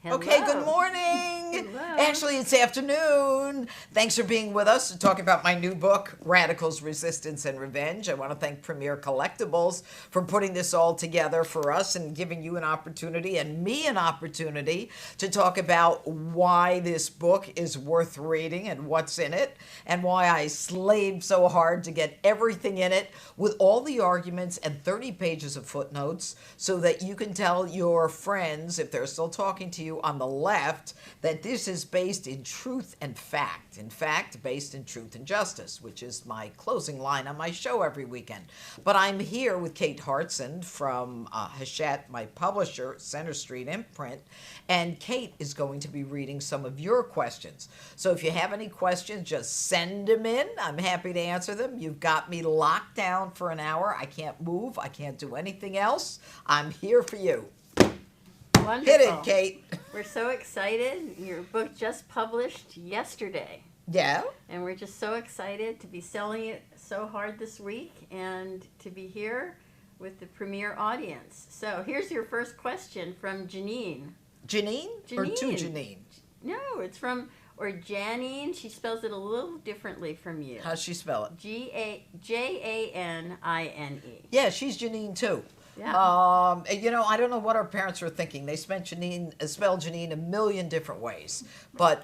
Hello. Okay, good morning. Hello. Actually, it's afternoon. Thanks for being with us to talk about my new book, Radicals, Resistance, and Revenge. I want to thank Premier Collectibles for putting this all together for us and giving you an opportunity and me an opportunity to talk about why this book is worth reading and what's in it and why I slaved so hard to get everything in it with all the arguments and 30 pages of footnotes so that you can tell your friends, if they're still talking to you on the left, that this is based in truth and fact. In fact, based in truth and justice, which is my closing line on my show every weekend. But I'm here with Kate Hartson from Hachette, my publisher, Center Street Imprint, and Kate is going to be reading some of your questions. So if you have any questions, just send them in. I'm happy to answer them. You've got me locked down for an hour. I can't move. I can't do anything else. I'm here for you. Wonderful. Hit it, Kate. We're so excited. Your book just published yesterday. Yeah? And we're just so excited to be selling it so hard this week and to be here with the premier audience. So here's your first question from Jeanine. Janine? Or to Jeanine. Janine? No, it's from, or Jeanine. She spells it a little differently from you. How's she spell it? Janine. Yeah, she's Janine too. Yeah. I don't know what our parents were thinking. They spelled Janine a million different ways, but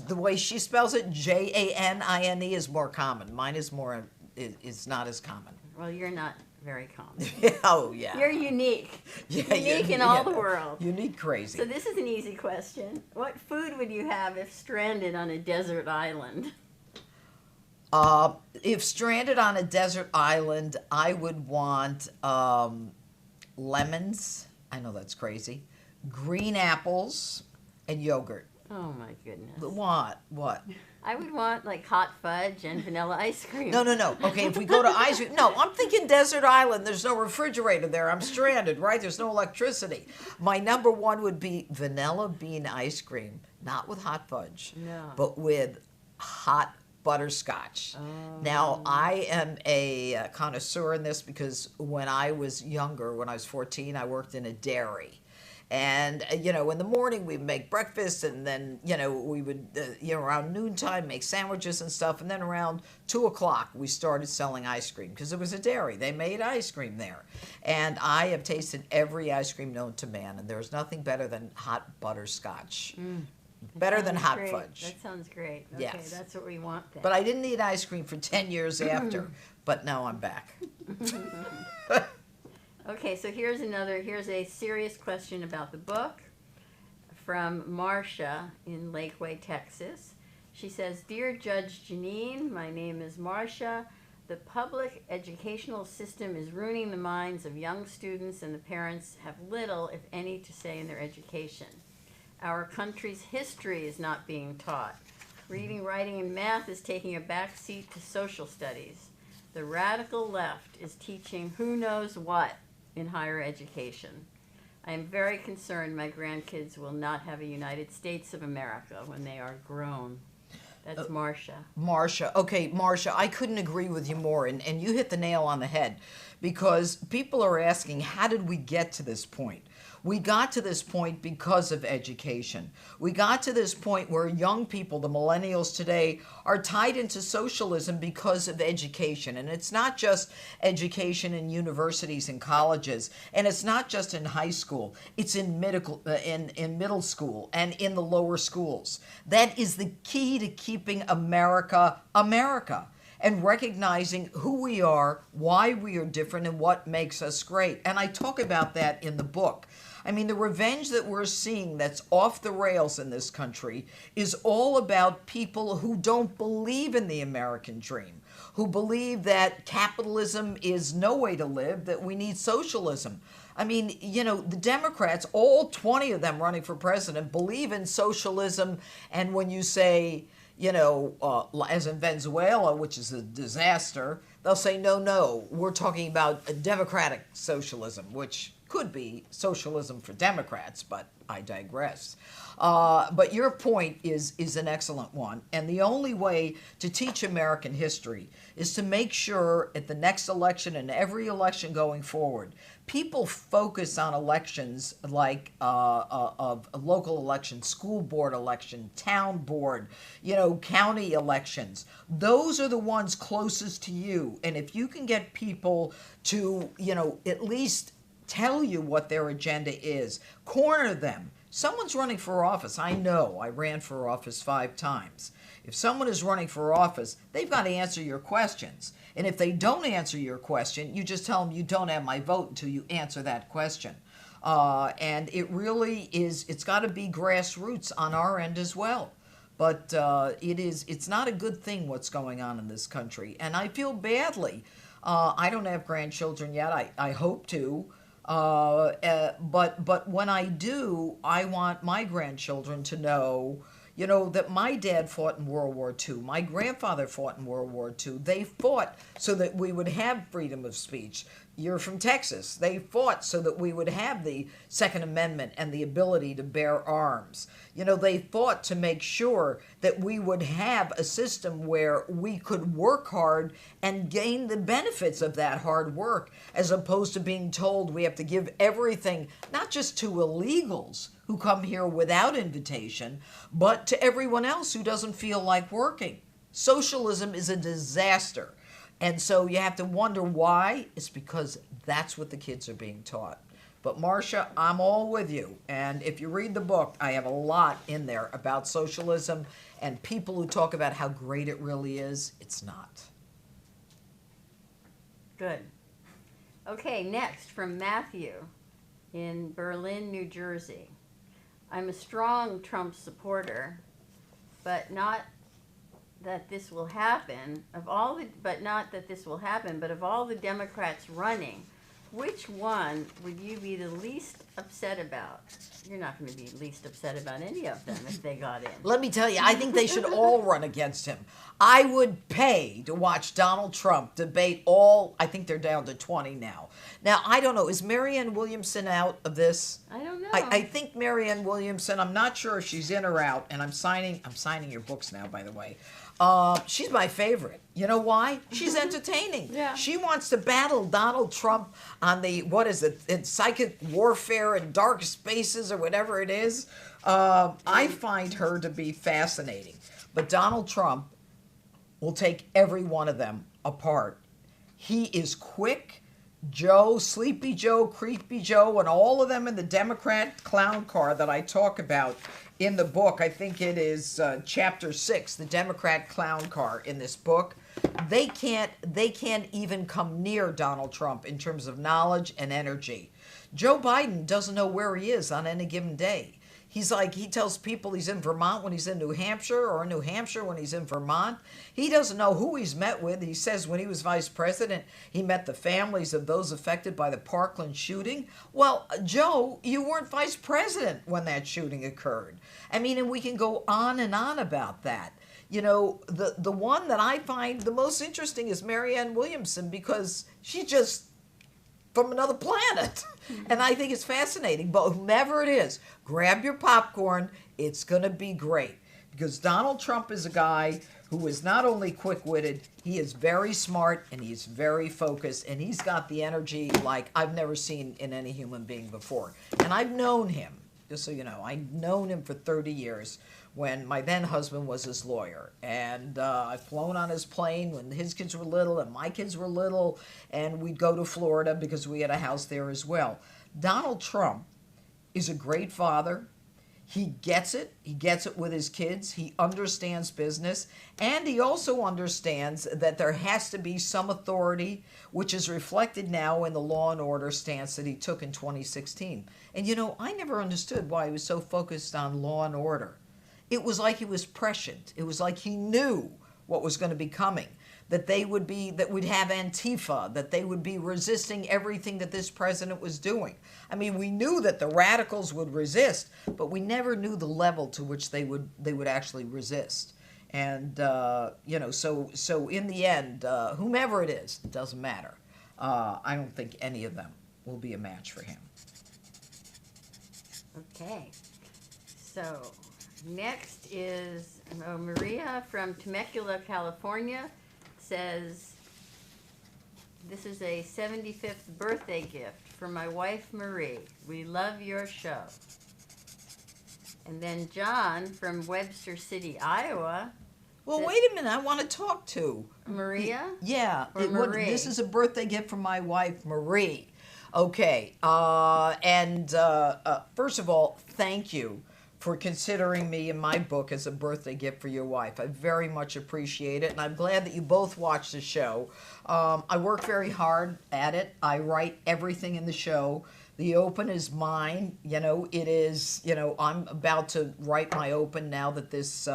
the way she spells it, Janine, is more common. Mine is not as common. Well, you're not very common. Oh yeah. You're unique. Yeah, Unique in all the world. Unique, crazy. So this is an easy question. What food would you have if stranded on a desert island? If stranded on a desert island, I would want lemons. I know that's crazy. Green apples and yogurt. Oh my goodness. What? I would want like hot fudge and vanilla ice cream. No. Okay, if we go to ice cream, no, I'm thinking desert island. There's no refrigerator there. I'm stranded, right? There's no electricity. My number one would be vanilla bean ice cream, not with hot fudge, No. but with hot butterscotch. Oh. Now, I am a connoisseur in this because when I was younger, when I was 14, I worked in a dairy. And, in the morning we'd make breakfast and then, we would, around noontime make sandwiches and stuff. And then around 2 o'clock we started selling ice cream because it was a dairy. They made ice cream there. And I have tasted every ice cream known to man. And there's nothing better than hot butterscotch. Better than hot Great. fudge. That sounds great. Okay, Yes. that's what we want then. But I didn't eat ice cream for 10 years after. But now I'm back. Okay, so here's a serious question about the book from Marcia in Lakeway, Texas. She says, "Dear Judge Jeanine, my name is Marcia. The public educational system is ruining the minds of young students, and the parents have little, if any, to say in their education. Our country's history is not being taught. Reading, writing, and math is taking a back seat to social studies. The radical left is teaching who knows what in higher education. I am very concerned my grandkids will not have a United States of America when they are grown." That's Marcia. Marcia. Okay, Marcia, I couldn't agree with you more. And you hit the nail on the head because people are asking, how did we get to this point? We got to this point because of education. We got to this point where young people, the millennials today, are tied into socialism because of education. And it's not just education in universities and colleges, and it's not just in high school. It's in middle school and in the lower schools. That is the key to keeping America, America, and recognizing who we are, why we are different, and what makes us great. And I talk about that in the book. I mean, the revenge that we're seeing that's off the rails in this country is all about people who don't believe in the American dream, who believe that capitalism is no way to live, that we need socialism. I mean, the Democrats, all 20 of them running for president, believe in socialism. And when you say, as in Venezuela, which is a disaster, they'll say, no, we're talking about a democratic socialism, which could be socialism for Democrats, but I digress. But your point is an excellent one. And the only way to teach American history is to make sure at the next election and every election going forward, people focus on elections like of a local election, school board election, town board, county elections. Those are the ones closest to you. And if you can get people to, at least tell you what their agenda is, corner them. Someone's running for office. I know I ran for office 5 times. If someone is running for office, they've got to answer your questions. And if they don't answer your question, you just tell them you don't have my vote until you answer that question. And it really is, it's got to be grassroots on our end as well. But it's not a good thing what's going on in this country. And I feel badly. I don't have grandchildren yet. I hope to. But when I do, I want my grandchildren to know, that my dad fought in World War II. My grandfather fought in World War II. They fought so that we would have freedom of speech. You're from Texas. They fought so that we would have the Second Amendment and the ability to bear arms. They fought to make sure that we would have a system where we could work hard and gain the benefits of that hard work, as opposed to being told we have to give everything, not just to illegals who come here without invitation, but to everyone else who doesn't feel like working. Socialism is a disaster. And so you have to wonder why. It's because that's what the kids are being taught. But Marcia, I'm all with you. And if you read the book, I have a lot in there about socialism, and people who talk about how great it really is, it's not. Good. Okay, next from Matthew in Berlin, New Jersey. I'm a strong Trump supporter, but not that this will happen. But of all the Democrats running, which one would you be the least upset about? You're not going to be least upset about any of them if they got in. Let me tell you, I think they should all run against him. I would pay to watch Donald Trump debate I think they're down to 20 now. Now, I don't know, is Marianne Williamson out of this? I don't know. I think Marianne Williamson, I'm not sure if she's in or out, and I'm signing your books now, by the way. She's my favorite. You know why? She's entertaining. Yeah. She wants to battle Donald Trump on in psychic warfare and dark spaces or whatever it is. I find her to be fascinating. But Donald Trump will take every one of them apart. He is quick. Joe, Sleepy Joe, Creepy Joe, and all of them in the Democrat clown car that I talk about in the book. I think it is chapter 6, the Democrat clown car in this book. They can't even come near Donald Trump in terms of knowledge and energy. Joe Biden doesn't know where he is on any given day. He tells people he's in Vermont when he's in New Hampshire, or in New Hampshire when he's in Vermont. He doesn't know who he's met with. He says when he was vice president, he met the families of those affected by the Parkland shooting. Well, Joe, you weren't vice president when that shooting occurred. I mean, and we can go on and on about that. The one that I find the most interesting is Marianne Williamson, because she's just from another planet. And I think it's fascinating. But whomever it is, grab your popcorn. It's going to be great. Because Donald Trump is a guy who is not only quick-witted, he is very smart, and he's very focused, and he's got the energy like I've never seen in any human being before. And I've known him, just so you know, I've known him for 30 years when my then husband was his lawyer. And I've flown on his plane when his kids were little and my kids were little, and we'd go to Florida because we had a house there as well. Donald Trump is a great father. He gets it. He gets it with his kids. He understands business. And he also understands that there has to be some authority, which is reflected now in the law and order stance that he took in 2016. And I never understood why he was so focused on law and order. It was like he was prescient. It was like he knew what was going to be coming, that we'd have Antifa, that they would be resisting everything that this president was doing. I mean, we knew that the radicals would resist, but we never knew the level to which they would actually resist. And so in the end, whomever it is, it doesn't matter. I don't think any of them will be a match for him. Okay. So next is Maria from Temecula, California, says, this is a 75th birthday gift for my wife Marie. We love your show. And then John from Webster City, Iowa. Well, wait a minute. I want to talk to Maria? Yeah. Or Marie? This is a birthday gift from my wife, Marie. Okay. First of all, thank you for considering me in my book as a birthday gift for your wife. I very much appreciate it, and I'm glad that you both watched the show. I work very hard at it. I write everything in the show. The open is mine. It is, I'm about to write my open now that this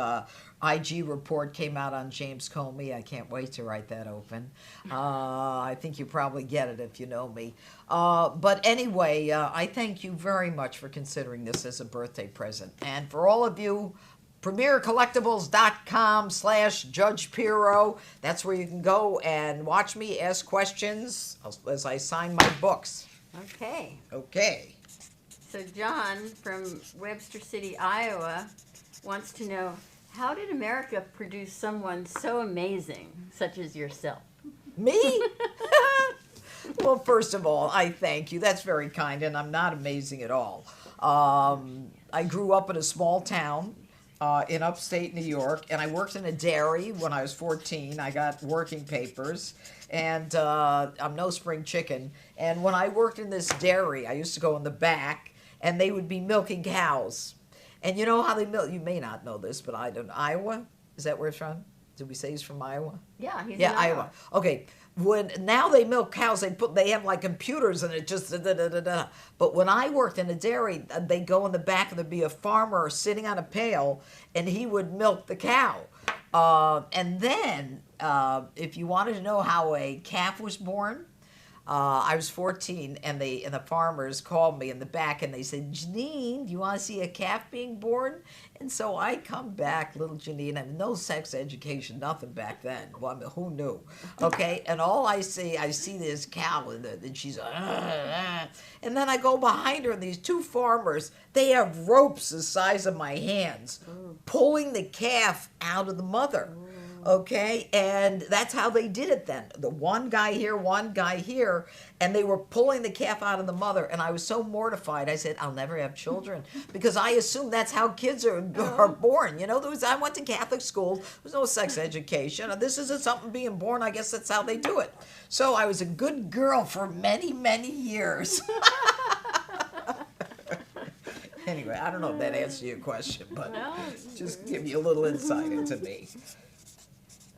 IG report came out on James Comey. I can't wait to write that open. I think you probably get it if you know me. But anyway, I thank you very much for considering this as a birthday present. And for all of you, premiercollectibles.com/Judge Pirro. That's where you can go and watch me ask questions as I sign my books. Okay. Okay. So John from Webster City, Iowa, wants to know, how did America produce someone so amazing, such as yourself? Me? Well, first of all, I thank you. That's very kind, and I'm not amazing at all. I grew up in a small town in upstate New York, and I worked in a dairy when I was 14. I got working papers, and I'm no spring chicken. And when I worked in this dairy, I used to go in the back, and they would be milking cows. And you know how they milk? You may not know this, but I don't. Iowa? Is that where it's from? Did we say he's from Iowa? Yeah, he's Yeah, in Iowa. Okay. Now they milk cows, they have like computers and it just da. But when I worked in a dairy, they'd go in the back and there'd be a farmer sitting on a pail and he would milk the cow. And then, if you wanted to know how a calf was born, I was 14, and the farmers called me in the back, and they said, Jeanine, do you want to see a calf being born? And so I come back, little Jeanine, and no sex education, nothing back then. Well, I mean, who knew? Okay, and all I see this cow, and she's, and then I go behind her, and these two farmers, they have ropes the size of my hands, pulling the calf out of the mother. Okay, and that's how they did it then. The one guy here, and they were pulling the calf out of the mother, and I was so mortified. I said, I'll never have children, because I assume that's how kids are born. I went to Catholic school. There was no sex education. This isn't something being born. I guess that's how they do it. So I was a good girl for many, many years. Anyway, I don't know if that answers your question, but just give you a little insight into me.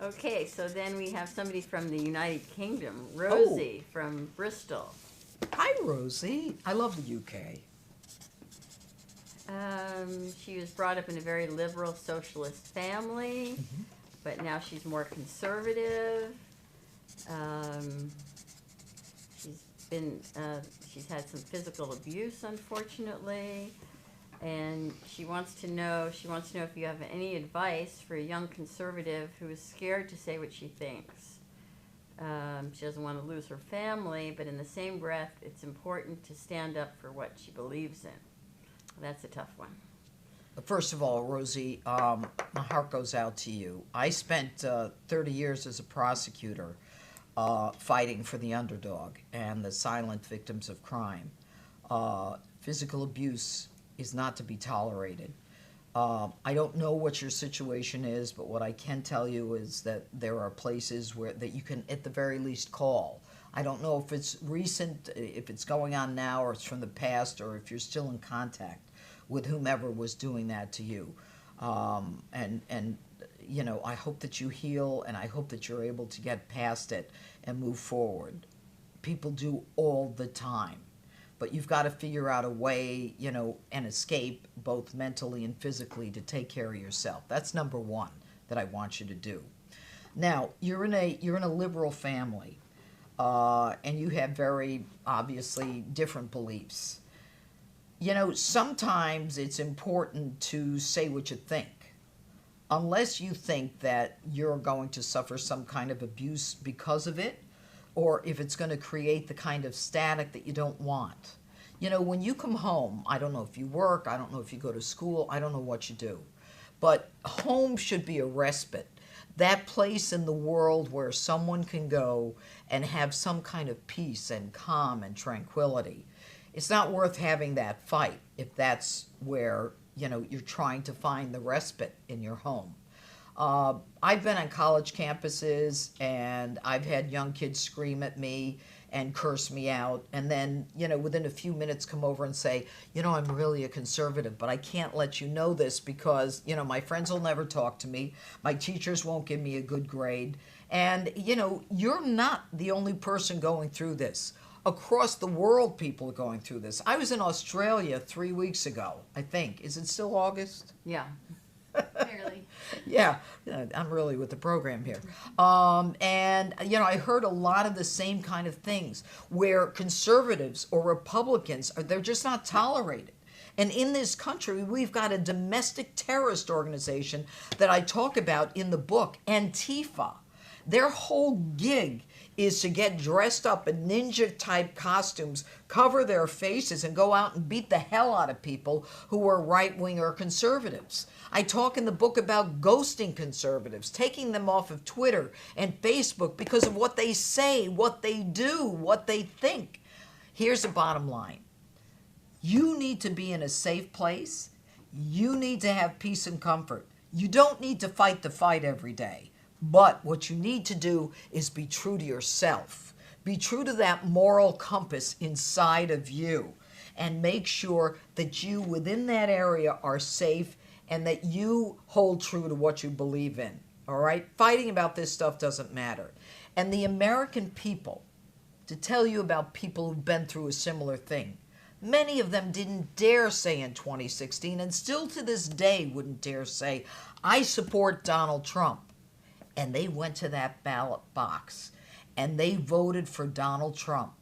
Okay, so then we have somebody from the United Kingdom, Rosie from Bristol. Hi, Rosie. I love the UK. She was brought up in a very liberal socialist family, but now she's more conservative. She's had some physical abuse, unfortunately. And she wants to know if you have any advice for a young conservative who is scared to say what she thinks. She doesn't want to lose her family, but in the same breath, it's important to stand up for what she believes in. That's a tough one. First of all, Rosie, my heart goes out to you. I spent 30 years as a prosecutor fighting for the underdog and the silent victims of crime. Physical abuse is not to be tolerated. I don't know what your situation is, but what I can tell you is that there are places that you can at the very least call. I don't know if it's recent, if it's going on now, or it's from the past, or if you're still in contact with whomever was doing that to you. I hope that you heal, and I hope that you're able to get past it and move forward. People do all the time. But you've got to figure out a way, and escape both mentally and physically to take care of yourself. That's number one that I want you to do. Now, you're in a liberal family, and you have very obviously different beliefs. Sometimes it's important to say what you think, unless you think that you're going to suffer some kind of abuse because of it, or if it's going to create the kind of static that you don't want. You know, when you come home, I don't know if you work, I don't know if you go to school, I don't know what you do, but home should be a respite. That place in the world where someone can go and have some kind of peace and calm and tranquility. It's not worth having that fight if that's where, you know, you're trying to find the respite in your home. I've been on college campuses and I've had young kids scream at me and curse me out, and then, you know, within a few minutes come over and say, you know, I'm really a conservative, but I can't let you know this because, you know, my friends will never talk to me, my teachers won't give me a good grade, and, you know, you're not the only person going through this. Across the world, people are going through this. I was in Australia 3 weeks ago, I think. Is it still August? Yeah. Barely. Yeah, I'm really with the program here. And, you know, I heard a lot of the same kind of things where conservatives or Republicans, they're just not tolerated. And in this country, we've got a domestic terrorist organization that I talk about in the book, Antifa. Their whole gig is to get dressed up in ninja-type costumes, cover their faces, and go out and beat the hell out of people who are right-wing or conservatives. I talk in the book about ghosting conservatives, taking them off of Twitter and Facebook because of what they say, what they do, what they think. Here's the bottom line. You need to be in a safe place. You need to have peace and comfort. You don't need to fight the fight every day. But what you need to do is be true to yourself. Be true to that moral compass inside of you and make sure that you within that area are safe and that you hold true to what you believe in. All right? Fighting about this stuff doesn't matter. And the American people, to tell you about people who've been through a similar thing, many of them didn't dare say in 2016 and still to this day wouldn't dare say, I support Donald Trump. And they went to that ballot box and they voted for Donald Trump.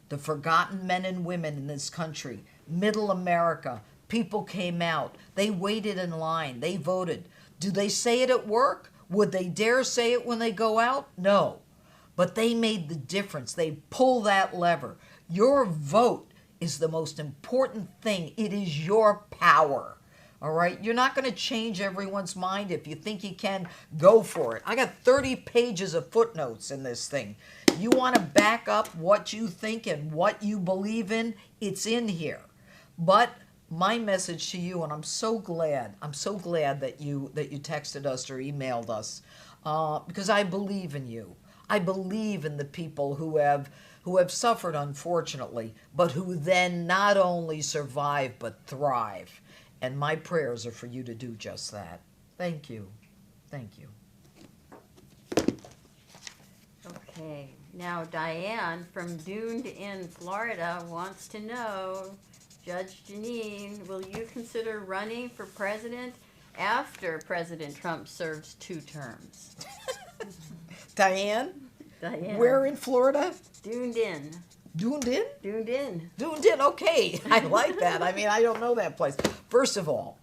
The forgotten men and women in this country, middle America, people came out. They waited in line. They voted. Do they say it at work? Would they dare say it when they go out? No. But they made the difference. They pull that lever. Your vote is the most important thing. It is your power. All right? You're not going to change everyone's mind. If you think you can, go for it. I got 30 pages of footnotes in this thing. You want to back up what you think and what you believe in, it's in here. But my message to you, and I'm so glad that you texted us or emailed us, because I believe in you. I believe in the people who have suffered, unfortunately, but who then not only survive but thrive. And my prayers are for you to do just that. Thank you. Thank you. Okay. Now Diane from Duned in Florida wants to know, Judge Jeanine, will you consider running for president after President Trump serves 2 terms? Diane? Diane. Where in Florida? Duned in. Duned in? Duned in. Duned in, okay. I like that. I mean, I don't know that place. First of all,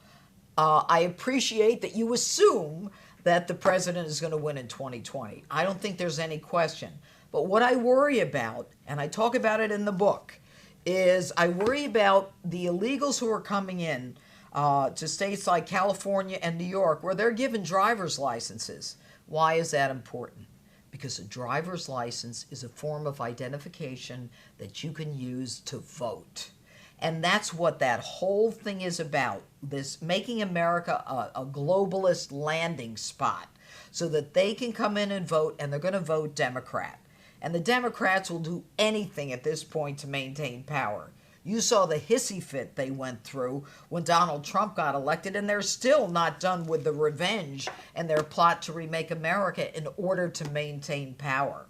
I appreciate that you assume that the president is going to win in 2020. I don't think there's any question. But what I worry about, and I talk about it in the book, is I worry about the illegals who are coming in to states like California and New York where they're given driver's licenses. Why is that important? Because a driver's license is a form of identification that you can use to vote. And that's what that whole thing is about, this making America a globalist landing spot so that they can come in and vote, and they're going to vote Democrat. And the Democrats will do anything at this point to maintain power. You saw the hissy fit they went through when Donald Trump got elected, and they're still not done with the revenge and their plot to remake America in order to maintain power.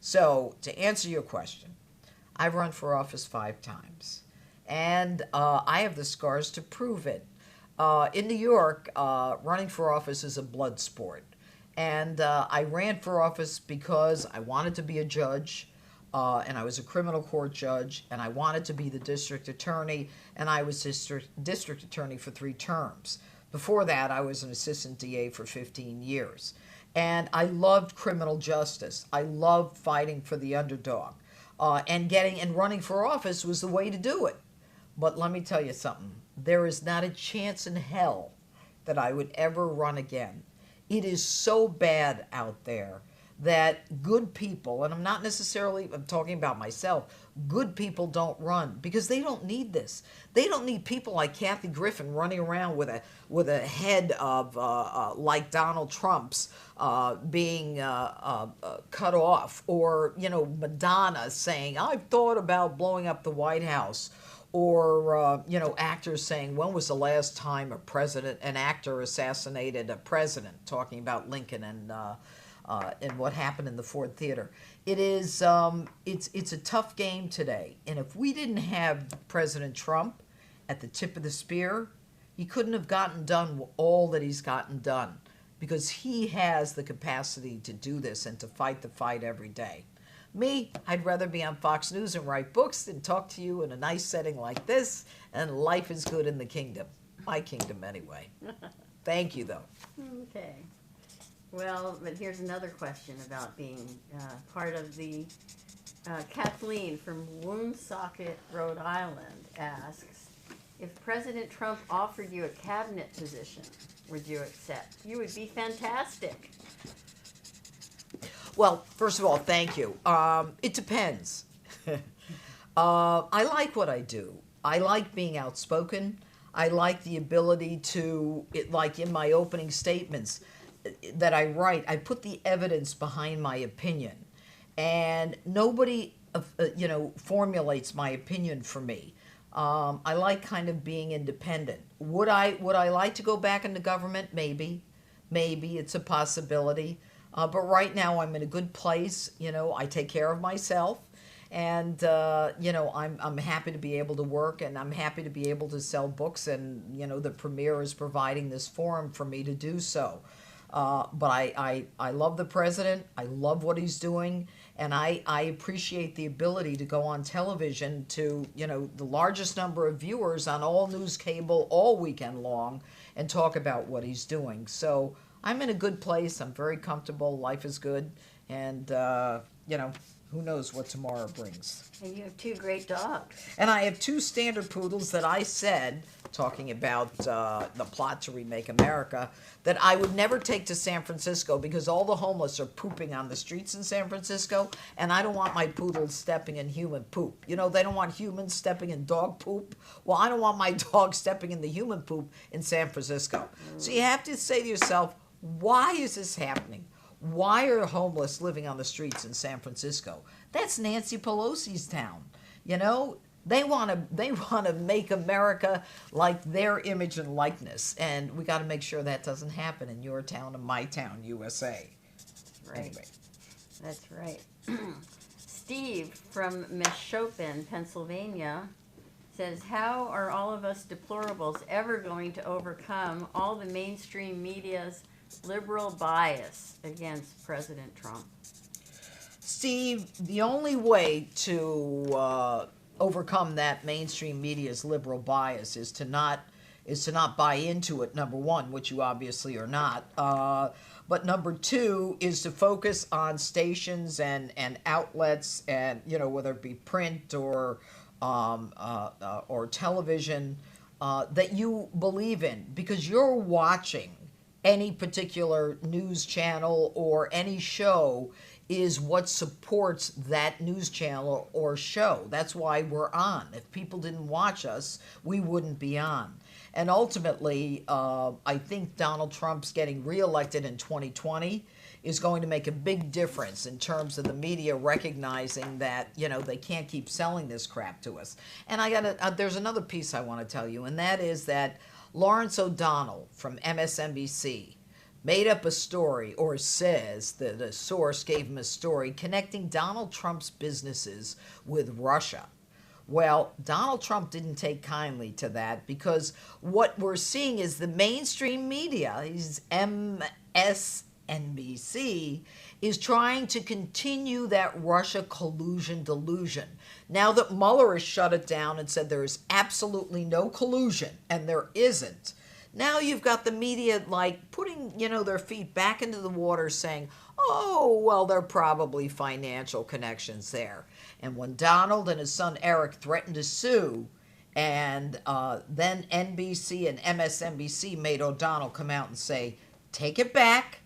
So, to answer your question, I've run for office 5 times, and I have the scars to prove it. In New York, running for office is a blood sport. And I ran for office because I wanted to be a judge, and I was a criminal court judge, and I wanted to be the district attorney, and I was district attorney for 3 terms. Before that, I was an assistant DA for 15 years. And I loved criminal justice. I loved fighting for the underdog. And running for office was the way to do it. But let me tell you something. There is not a chance in hell that I would ever run again. It is so bad out there that good people, and I'm talking about myself, good people don't run because they don't need this. They don't need people like Kathy Griffin running around with a head of like Donald Trump's being cut off, or Madonna saying, "I've thought about blowing up the White House." Or actors saying, when was the last time an actor assassinated a president, talking about Lincoln and what happened in the Ford Theater. It's a tough game today. And if we didn't have President Trump at the tip of the spear, he couldn't have gotten done all that he's gotten done, because he has the capacity to do this and to fight the fight every day. Me, I'd rather be on Fox News and write books than talk to you in a nice setting like this, and life is good in the kingdom. My kingdom, anyway. Thank you, though. Okay. Well, but here's another question about being part of the... Kathleen from Woonsocket, Rhode Island asks, if President Trump offered you a cabinet position, would you accept? You would be fantastic. Well, first of all, thank you. It depends. I like what I do. I like being outspoken. I like the ability to, like in my opening statements that I write, I put the evidence behind my opinion. And nobody, formulates my opinion for me. I like kind of being independent. Would I like to go back into government? Maybe. It's a possibility. But right now I'm in a good place. I take care of myself, and I'm happy to be able to work, and I'm happy to be able to sell books, and the Premier is providing this forum for me to do so. But I love the president. I love what he's doing, and I appreciate the ability to go on television to the largest number of viewers on all news cable all weekend long and talk about what he's doing. So I'm in a good place. I'm very comfortable. Life is good. And, who knows what tomorrow brings. And you have two great dogs. And I have two standard poodles that I said, talking about the plot to remake America, that I would never take to San Francisco because all the homeless are pooping on the streets in San Francisco, and I don't want my poodles stepping in human poop. They don't want humans stepping in dog poop. Well, I don't want my dog stepping in the human poop in San Francisco. So you have to say to yourself, why is this happening? Why are homeless living on the streets in San Francisco? That's Nancy Pelosi's town. They want to make America like their image and likeness, and we got to make sure that doesn't happen in your town and my town, USA. Right. Anyway. That's right. Steve from Meshopen, Pennsylvania, says, how are all of us deplorables ever going to overcome all the mainstream media's liberal bias against President Trump? Steve, the only way to overcome that mainstream media's liberal bias is to not buy into it, number one, which you obviously are not. But number two is to focus on stations and outlets, and whether it be print or television that you believe in, because you're watching any particular news channel or any show is what supports that news channel or show. That's why we're on. If people didn't watch us, we wouldn't be on. And ultimately, I think Donald Trump's getting reelected in 2020 is going to make a big difference in terms of the media recognizing that, they can't keep selling this crap to us. And there's another piece I want to tell you, and that is that Lawrence O'Donnell from MSNBC made up a story, or says that a source gave him a story, connecting Donald Trump's businesses with Russia. Well, Donald Trump didn't take kindly to that, because what we're seeing is the mainstream media, his MSNBC, is trying to continue that Russia collusion delusion. Now that Mueller has shut it down and said there is absolutely no collusion, and there isn't, now you've got the media putting, their feet back into the water, saying, oh, well, there are probably financial connections there. And when Donald and his son Eric threatened to sue And then NBC and MSNBC made O'Donnell come out and say, take it back,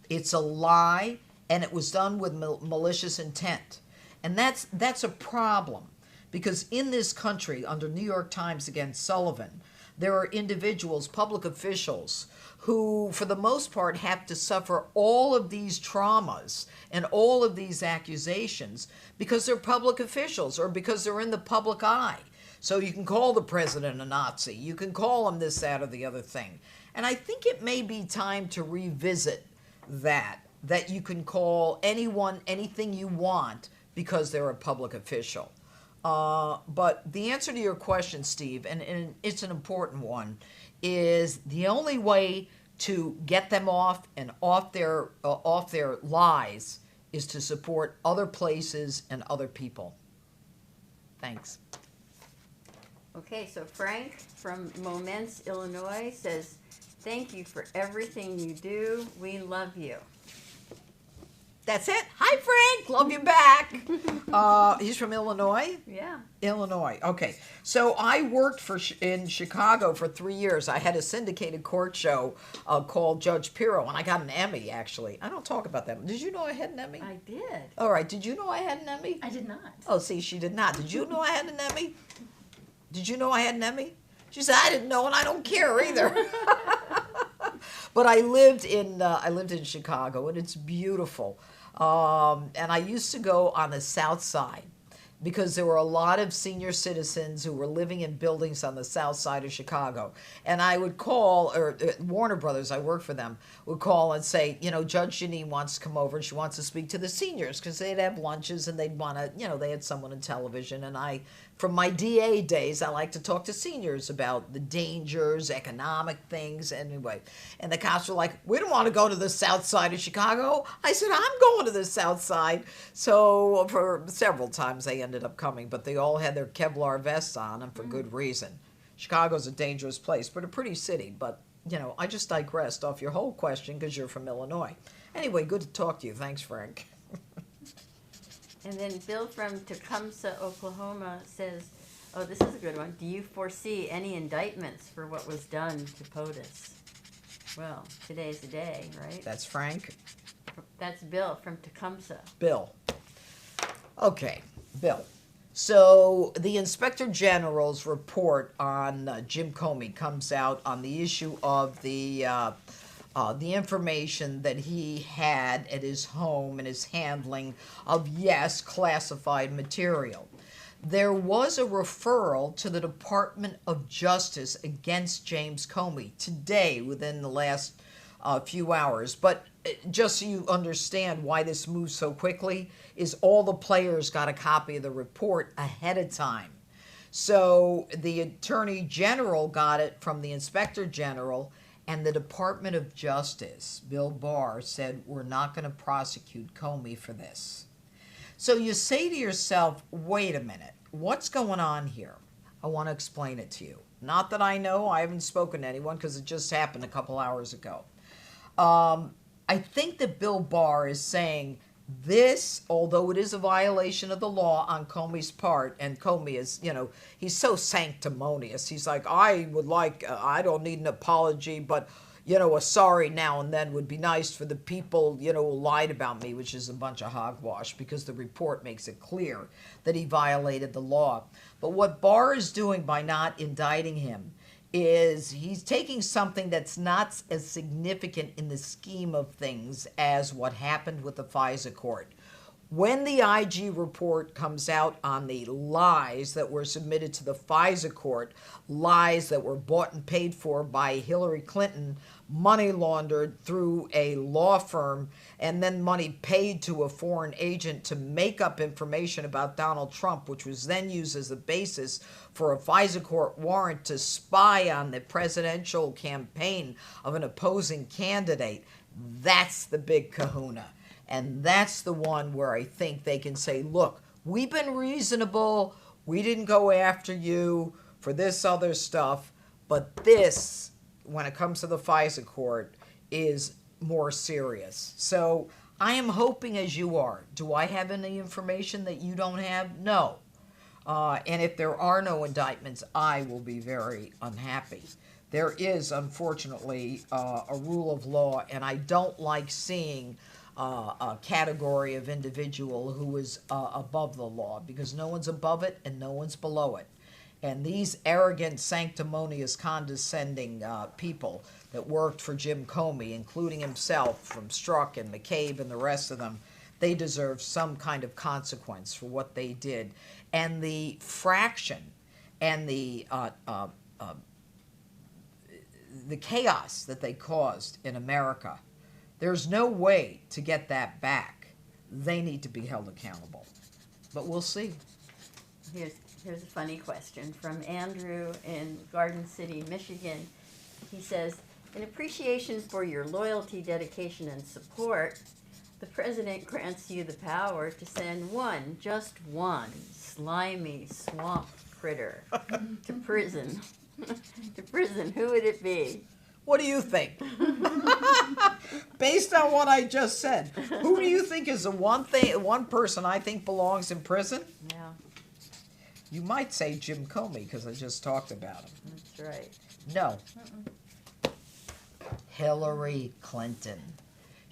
it's a lie, and it was done with malicious intent. And that's a problem, because in this country, under New York Times against Sullivan, there are individuals, public officials, who, for the most part, have to suffer all of these traumas and all of these accusations because they're public officials or because they're in the public eye. So you can call the president a Nazi. You can call him this, that, or the other thing. And I think it may be time to revisit that you can call anyone anything you want because they're a public official. But the answer to your question, Steve, and it's an important one, is the only way to get them off and off their lies is to support other places and other people. Thanks. Okay, so Frank from Momence, Illinois says, thank you for everything you do. We love you. That's it. Hi, Frank. Love you back. He's from Illinois? Yeah. Illinois. Okay. So I worked in Chicago for 3 years. I had a syndicated court show called Judge Pirro, and I got an Emmy, actually. I don't talk about that. Did you know I had an Emmy? I did. All right. Did you know I had an Emmy? I did not. Oh, see, she did not. Did you know I had an Emmy? Did you know I had an Emmy? She said, I didn't know, and I don't care either. But I lived in Chicago, and it's beautiful. And I used to go on the South Side because there were a lot of senior citizens who were living in buildings on the South Side of Chicago. And I would call, or Warner Brothers, I worked for them, would call and say, you know, Judge Jeanine wants to come over and she wants to speak to the seniors because they'd have lunches and they'd want to, you know, they had someone on television. And I, from my DA days, I like to talk to seniors about the dangers, economic things, anyway. And the cops were like, we don't want to go to the South Side of Chicago. I said, I'm going to the South Side. So for several times they ended up coming, but they all had their Kevlar vests on, and for good reason. Chicago's a dangerous place, but a pretty city. But, you know, I just digressed off your whole question because you're from Illinois. Anyway, good to talk to you. Thanks, Frank. And then Bill from Tecumseh, Oklahoma says, oh, this is a good one. Do you foresee any indictments for what was done to POTUS? Well, today's the day, right? That's Frank. That's Bill from Tecumseh. Bill. Okay, Bill. So the Inspector General's report on Jim Comey comes out on the issue of the information that he had at his home and his handling of, yes, classified material. There was a referral to the Department of Justice against James Comey today within the last few hours. But just so you understand why this moves so quickly, is all the players got a copy of the report ahead of time. So the Attorney General got it from the Inspector General, and the Department of Justice, Bill Barr, said, we're not going to prosecute Comey for this. So you say to yourself, wait a minute, what's going on here? I want to explain it to you. Not that I know, I haven't spoken to anyone because it just happened a couple hours ago. I think that Bill Barr is saying this, although it is a violation of the law on Comey's part, and Comey is, you know, he's so sanctimonious. He's like, I don't need an apology, but, you know, a sorry now and then would be nice for the people, you know, who lied about me, which is a bunch of hogwash because the report makes it clear that he violated the law. But what Barr is doing by not indicting him is he's taking something that's not as significant in the scheme of things as what happened with the FISA court. When the IG report comes out on the lies that were submitted to the FISA court, lies that were bought and paid for by Hillary Clinton, money laundered through a law firm, and then money paid to a foreign agent to make up information about Donald Trump, which was then used as the basis for a FISA court warrant to spy on the presidential campaign of an opposing candidate. That's the big kahuna. And that's the one where I think they can say, look, we've been reasonable. We didn't go after you for this other stuff. But this, when it comes to the FISA court, is more serious. So I am hoping as you are. Do I have any information that you don't have? No. And if there are no indictments, I will be very unhappy. There is, unfortunately, a rule of law, and I don't like seeing a category of individual who is above the law, because no one's above it and no one's below it. And these arrogant, sanctimonious, condescending people that worked for Jim Comey, including himself, from Strzok and McCabe and the rest of them, they deserve some kind of consequence for what they did. And the fraction and the chaos that they caused in America, there's no way to get that back. They need to be held accountable. But we'll see. Here's a funny question from Andrew in Garden City, Michigan. He says, in appreciation for your loyalty, dedication, and support, the president grants you the power to send one, just one, slimy swamp critter to prison. To prison, who would it be? What do you think? Based on what I just said, who do you think is the one person I think belongs in prison? Yeah, You might say Jim Comey, because I just talked about him. that's right. No. Hillary Clinton.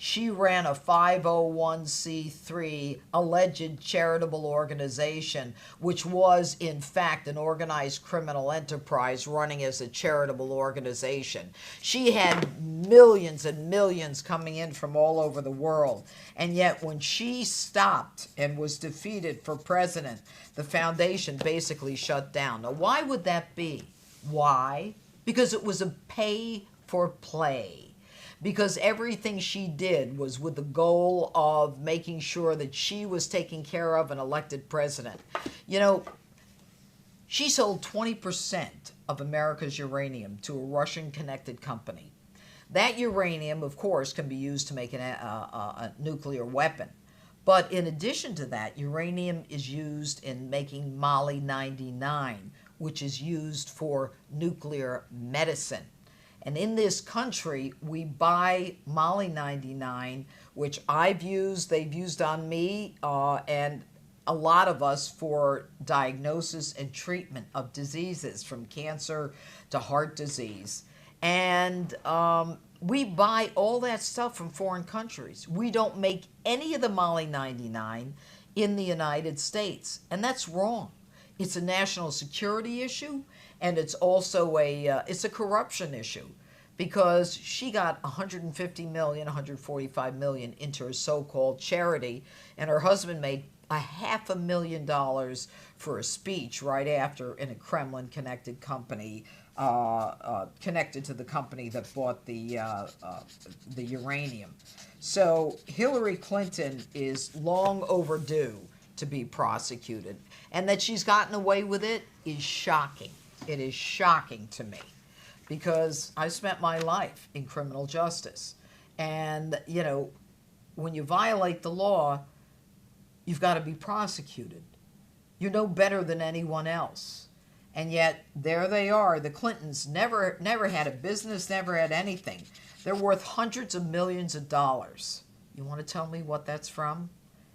She ran a 501c3 alleged charitable organization, which was, in fact, an organized criminal enterprise running as a charitable organization. She had millions and millions coming in from all over the world. And yet, when she stopped and was defeated for president, the foundation basically shut down. Now, why would that be? Why? Because it was a pay for play. Because everything she did was with the goal of making sure that she was taking care of an elected president. You know, she sold 20% of America's uranium to a Russian-connected company. That uranium, of course, can be used to make a nuclear weapon. But in addition to that, uranium is used in making Molly-99, which is used for nuclear medicine. And in this country, we buy Molly-99, which I've used, they've used on me, and a lot of us for diagnosis and treatment of diseases, from cancer to heart disease. And we buy all that stuff from foreign countries. We don't make any of the Molly-99 in the United States, and that's wrong. It's a national security issue, and it's also it's a corruption issue, because she got $150 million, $145 million into her so-called charity, and her husband made $500,000 for a speech right after in a Kremlin-connected company, connected to the company that bought the uranium. So Hillary Clinton is long overdue to be prosecuted, and that she's gotten away with it is shocking. It is shocking to me, because I've spent my life in criminal justice. And, you know, when you violate the law, you've got to be prosecuted. You're no better than anyone else. And yet, there they are. The Clintons never had a business, never had anything. They're worth hundreds of millions of dollars. You want to tell me what that's from?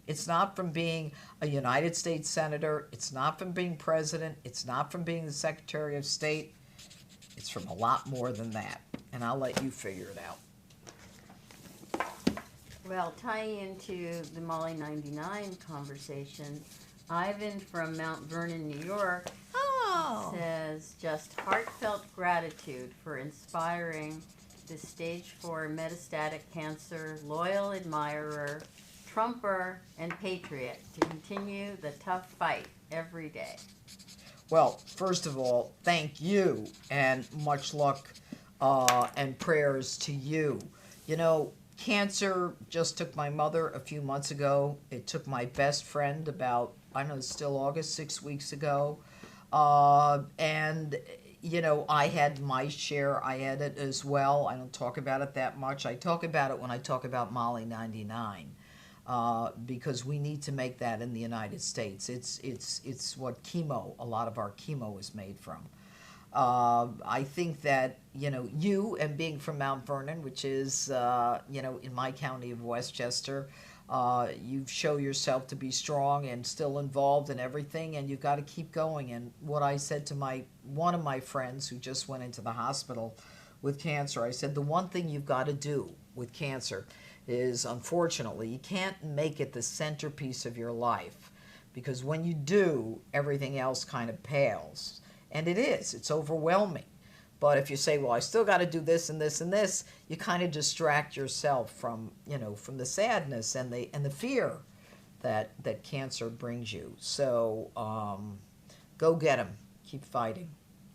It's not from being a United States Senator. It's not from being president. It's not from being the Secretary of State. It's from a lot more than that. And I'll let you figure it out. Well, tying into the Molly-99 conversation, Ivan from Mount Vernon, New York, says, just heartfelt gratitude for inspiring this stage 4 metastatic cancer loyal admirer, Trumper, and patriot to continue the tough fight every day. Well, first of all, thank you, and much luck and prayers to you. You know, cancer just took my mother a few months ago. It took my best friend about, I know it's still August, 6 weeks ago. And, you know, I had my share. I had it as well. I don't talk about it that much. I talk about it when I talk about Molly-99. Because we need to make that in the United States. It's what chemo, a lot of our chemo is made from. I think that, you know, you and being from Mount Vernon, which is, you know, in my county of Westchester, You show yourself to be strong and still involved in everything, and you've got to keep going. And what I said to one of my friends who just went into the hospital with cancer, I said, the one thing you've got to do with cancer is, unfortunately, you can't make it the centerpiece of your life, because when you do, everything else kind of pales. And it's overwhelming. But if you say, well, I still got to do this and this and this, you kind of distract yourself from, from the sadness and the fear that cancer brings you. So go get them. Keep fighting.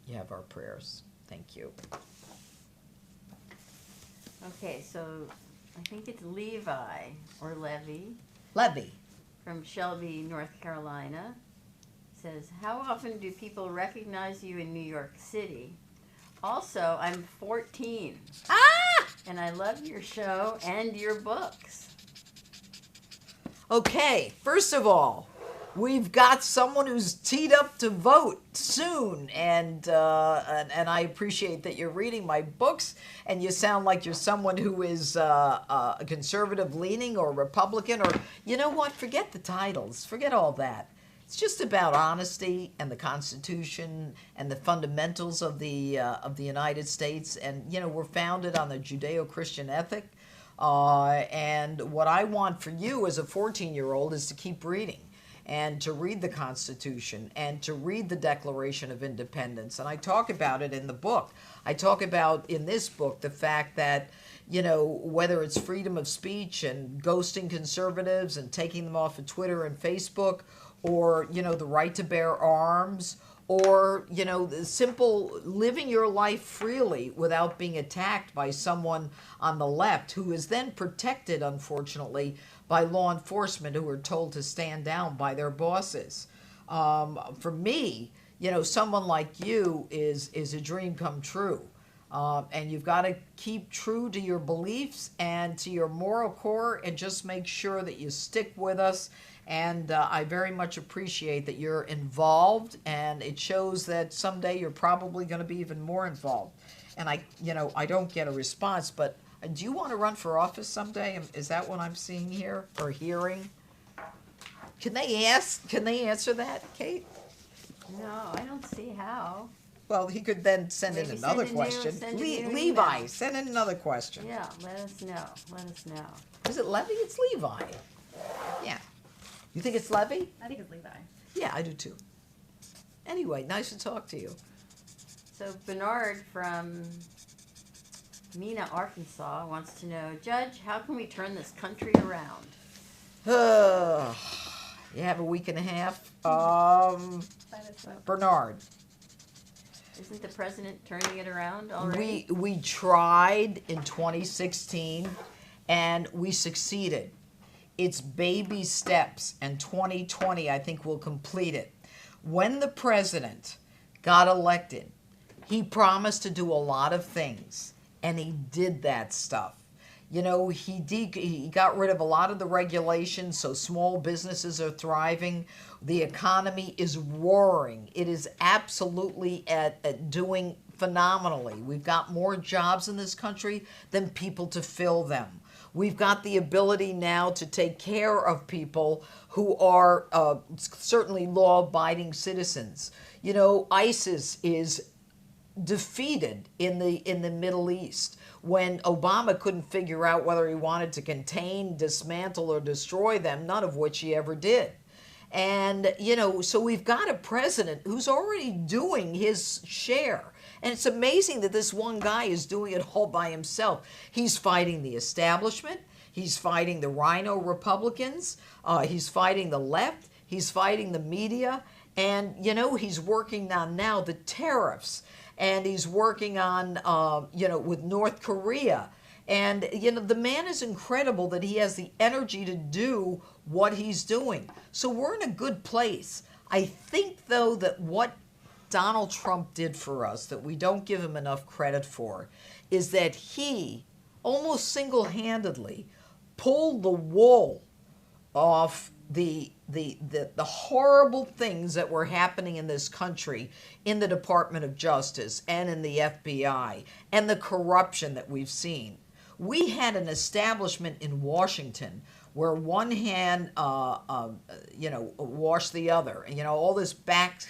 You have our prayers. Thank you. Okay, so I think it's Levi or Levy Levy. from Shelby, North Carolina. Says, how often do people recognize you in New York City? Also, I'm 14. And I love your show and your books. Okay, first of all, we've got someone who's teed up to vote soon, and I appreciate that you're reading my books, and you sound like you're someone who is a conservative leaning or Republican, or you know what? Forget the titles. Forget all that. It's just about honesty and the Constitution and the fundamentals of the United States. And, we're founded on the Judeo-Christian ethic. And what I want for you as a 14-year-old is to keep reading and to read the Constitution and to read the Declaration of Independence. And I talk about it in the book. I talk about in this book the fact that, whether it's freedom of speech and ghosting conservatives and taking them off of Twitter and Facebook, or, the right to bear arms, or, the simple living your life freely without being attacked by someone on the left who is then protected, unfortunately, by law enforcement who are told to stand down by their bosses. For me, someone like you is a dream come true. And you've got to keep true to your beliefs and to your moral core, and just make sure that you stick with us. And I very much appreciate that you're involved, and it shows that someday you're probably going to be even more involved. And I don't get a response, but do you want to run for office someday? Is that what I'm seeing here or hearing? Can they answer that, Kate? No, I don't see how. Well, he could then send in another question. Levi, send in another question. Yeah, let us know. Let us know. Is it Levy? It's Levi. Yeah. You think it's Levy? I think it's Levi. Yeah, I do too. Anyway, nice to talk to you. So Bernard from Mena, Arkansas wants to know, Judge, how can we turn this country around? You have a week and a half. That is so. Bernard. Isn't the president turning it around already? We tried in 2016 and we succeeded. It's baby steps, and 2020 I think will complete it. When the president got elected, he promised to do a lot of things, and he did that stuff. He got rid of a lot of the regulations, so small businesses are thriving. The economy is roaring. It is absolutely at doing phenomenally. We've got more jobs in this country than people to fill them. We've got the ability now to take care of people who are certainly law-abiding citizens. ISIS is defeated in the Middle East. When Obama couldn't figure out whether he wanted to contain, dismantle, or destroy them, none of which he ever did. And, so we've got a president who's already doing his share. And it's amazing that this one guy is doing it all by himself. He's fighting the establishment. He's fighting the rhino Republicans. He's fighting the left. He's fighting the media. And, he's working on now the tariffs. And he's working on, with North Korea. And, the man is incredible that he has the energy to do what he's doing. So we're in a good place. I think, though, that what Donald Trump did for us that we don't give him enough credit for is that he almost single-handedly pulled the wool off the horrible things that were happening in this country in the Department of Justice and in the FBI and the corruption that we've seen. We had an establishment in Washington where one hand, washed the other. All this back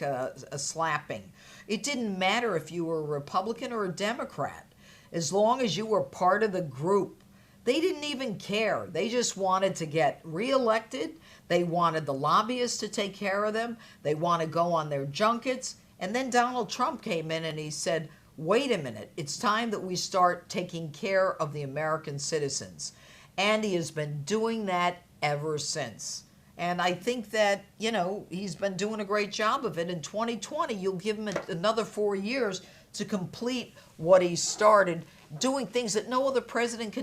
slapping. It didn't matter if you were a Republican or a Democrat. As long as you were part of the group, they didn't even care. They just wanted to get reelected. They wanted the lobbyists to take care of them. They want to go on their junkets. And then Donald Trump came in and he said, wait a minute, it's time that we start taking care of the American citizens. And he has been doing that ever since. And I think that, he's been doing a great job of it. In 2020, you'll give him another 4 years to complete what he started, doing things that no other president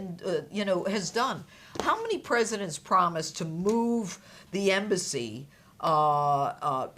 has done. How many presidents promised to move the embassy to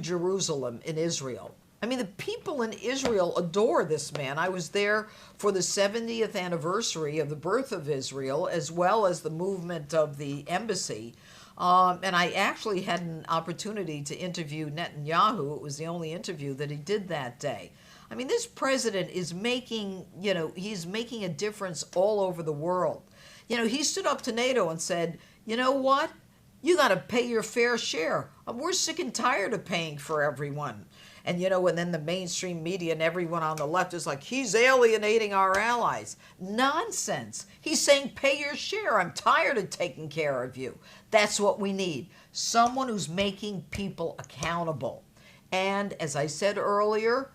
Jerusalem in Israel? I mean, the people in Israel adore this man. I was there for the 70th anniversary of the birth of Israel, as well as the movement of the embassy. And I actually had an opportunity to interview Netanyahu. It was the only interview that he did that day. I mean, this president is making, he's making a difference all over the world. He stood up to NATO and said, you know what? You got to pay your fair share. We're sick and tired of paying for everyone. And, and then the mainstream media and everyone on the left is like, he's alienating our allies. Nonsense. He's saying, pay your share. I'm tired of taking care of you. That's what we need. Someone who's making people accountable. And as I said earlier,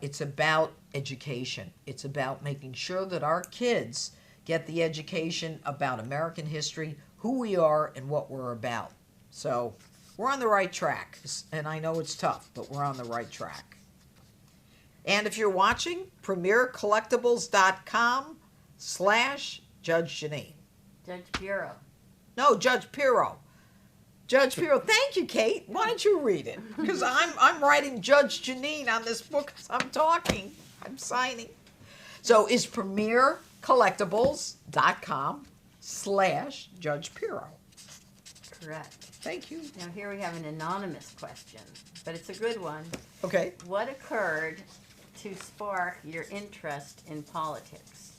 it's about education. It's about making sure that our kids get the education about American history, who we are, and what we're about. So we're on the right track, and I know it's tough, but we're on the right track. And if you're watching, premiercollectibles.com/Judge Jeanine. Judge Pirro. No, Judge Pirro. Judge Pirro. Thank you, Kate. Why don't you read it? Because I'm writing Judge Jeanine on this book as I'm talking. I'm signing. So it's premiercollectibles.com/Judge Pirro. Correct. Thank you. Now here we have an anonymous question, but it's a good one. Okay. What occurred to spark your interest in politics?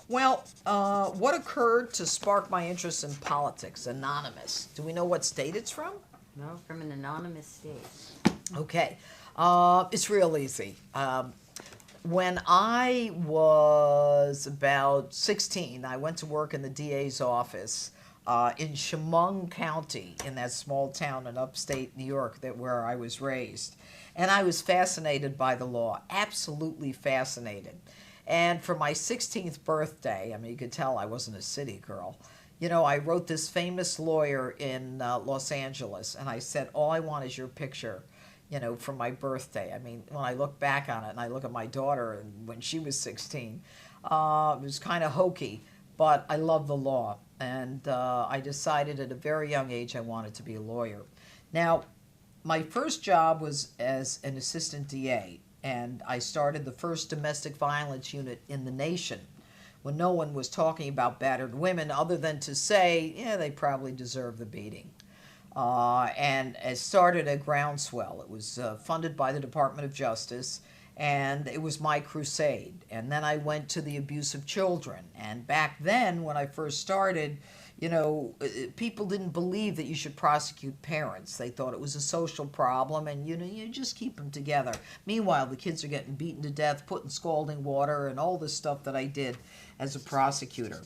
Well, what occurred to spark my interest in politics? Anonymous. Do we know what state it's from? No, from an anonymous state. Okay. It's real easy. When I was about 16, I went to work in the DA's office in Chemung County, in that small town in upstate New York where I was raised. And I was fascinated by the law, absolutely fascinated. And for my 16th birthday, I mean, you could tell I wasn't a city girl, I wrote this famous lawyer in Los Angeles, and I said, all I want is your picture, for my birthday. I mean, when I look back on it and I look at my daughter and when she was 16, it was kind of hokey, but I love the law. And I decided at a very young age I wanted to be a lawyer. Now, my first job was as an assistant DA, and I started the first domestic violence unit in the nation when no one was talking about battered women other than to say, yeah, they probably deserve the beating. And it started a groundswell. It was funded by the Department of Justice, and it was my crusade. And then I went to the abuse of children. And back then, when I first started, people didn't believe that you should prosecute parents. They thought it was a social problem, and you just keep them together. Meanwhile, the kids are getting beaten to death, put in scalding water, and all this stuff that I did as a prosecutor.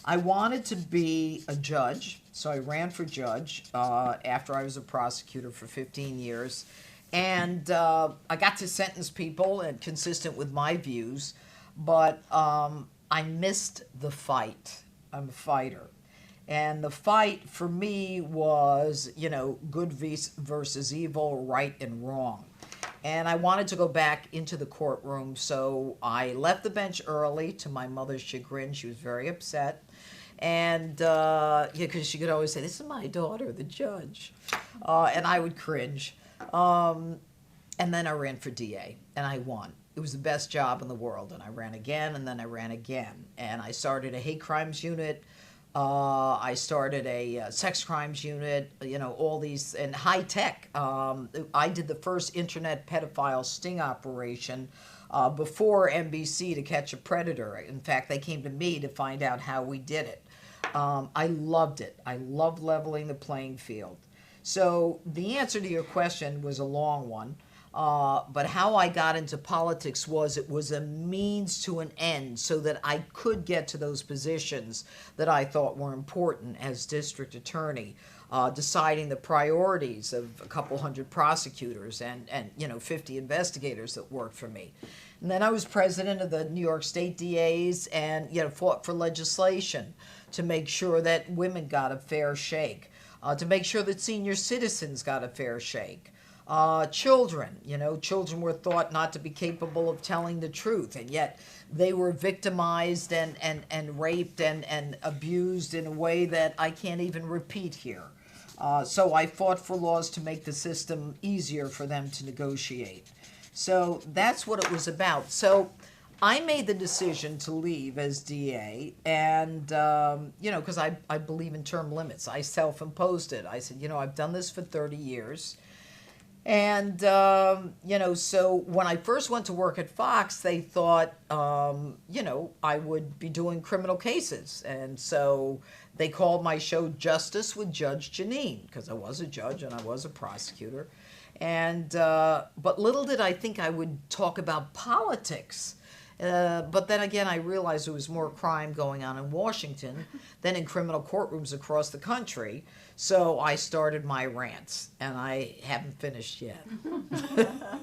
I wanted to be a judge, so I ran for judge after I was a prosecutor for 15 years. And I got to sentence people, and consistent with my views, but I missed the fight. I'm a fighter. And the fight for me was, good versus evil, right and wrong. And I wanted to go back into the courtroom, so I left the bench early to my mother's chagrin. She was very upset. And, because she could always say, this is my daughter, the judge. And I would cringe. And then I ran for DA, and I won. It was the best job in the world, and I ran again, and then I ran again. And I started a hate crimes unit. I started a sex crimes unit, all these, and high tech. I did the first internet pedophile sting operation before NBC to catch a predator. In fact, they came to me to find out how we did it. I loved it. I loved leveling the playing field. So the answer to your question was a long one. But how I got into politics was it was a means to an end so that I could get to those positions that I thought were important as district attorney, deciding the priorities of a couple hundred prosecutors and 50 investigators that worked for me. And then I was president of the New York State DAs and fought for legislation to make sure that women got a fair shake, to make sure that senior citizens got a fair shake. Children were thought not to be capable of telling the truth, and yet they were victimized and raped and abused in a way that I can't even repeat here. So I fought for laws to make the system easier for them to negotiate. So that's what it was about. So I made the decision to leave as DA, and, because I believe in term limits. I self-imposed it. I said, I've done this for 30 years. And, so when I first went to work at Fox, they thought, I would be doing criminal cases. And so they called my show Justice with Judge Jeanine, because I was a judge and I was a prosecutor. And, but little did I think I would talk about politics. But then again, I realized there was more crime going on in Washington than in criminal courtrooms across the country. So I started my rants, and I haven't finished yet.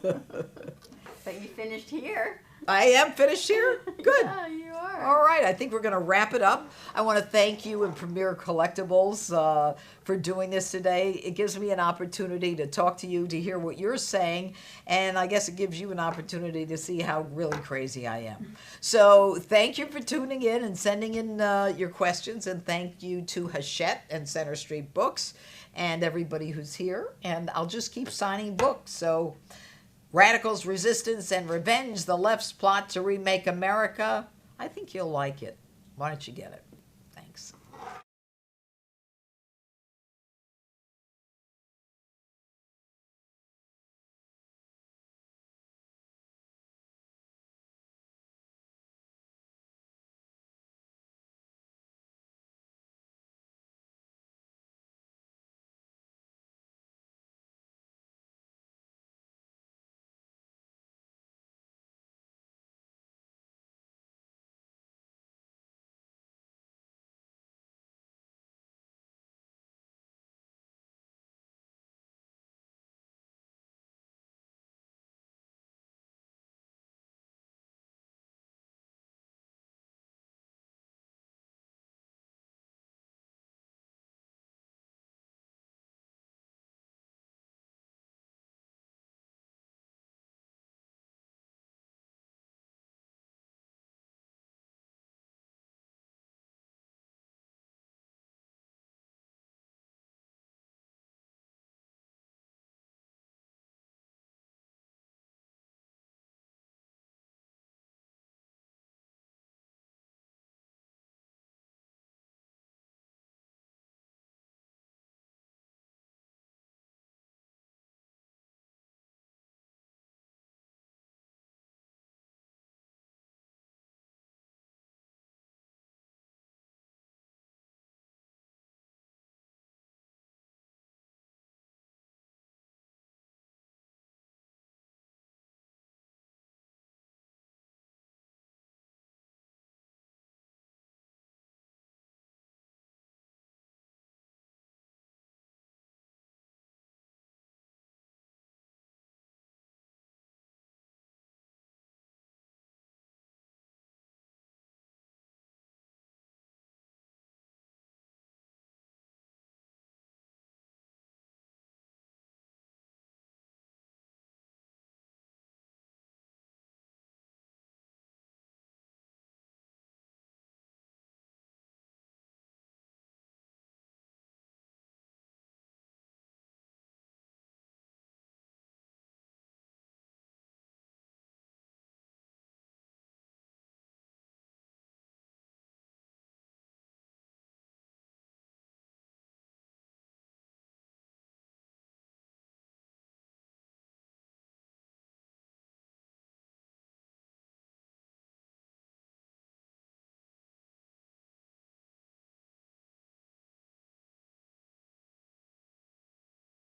But you finished here. I am finished here? Good. Yeah, you are. All right, I think we're going to wrap it up. I want to thank you and Premier Collectibles for doing this today. It gives me an opportunity to talk to you, to hear what you're saying, and I guess it gives you an opportunity to see how really crazy I am. So thank you for tuning in and sending in your questions, and thank you to Hachette and Center Street Books and everybody who's here, and I'll just keep signing books. So Radicals, Resistance, and Revenge, the Left's Plot to Remake America. I think you'll like it. Why don't you get it?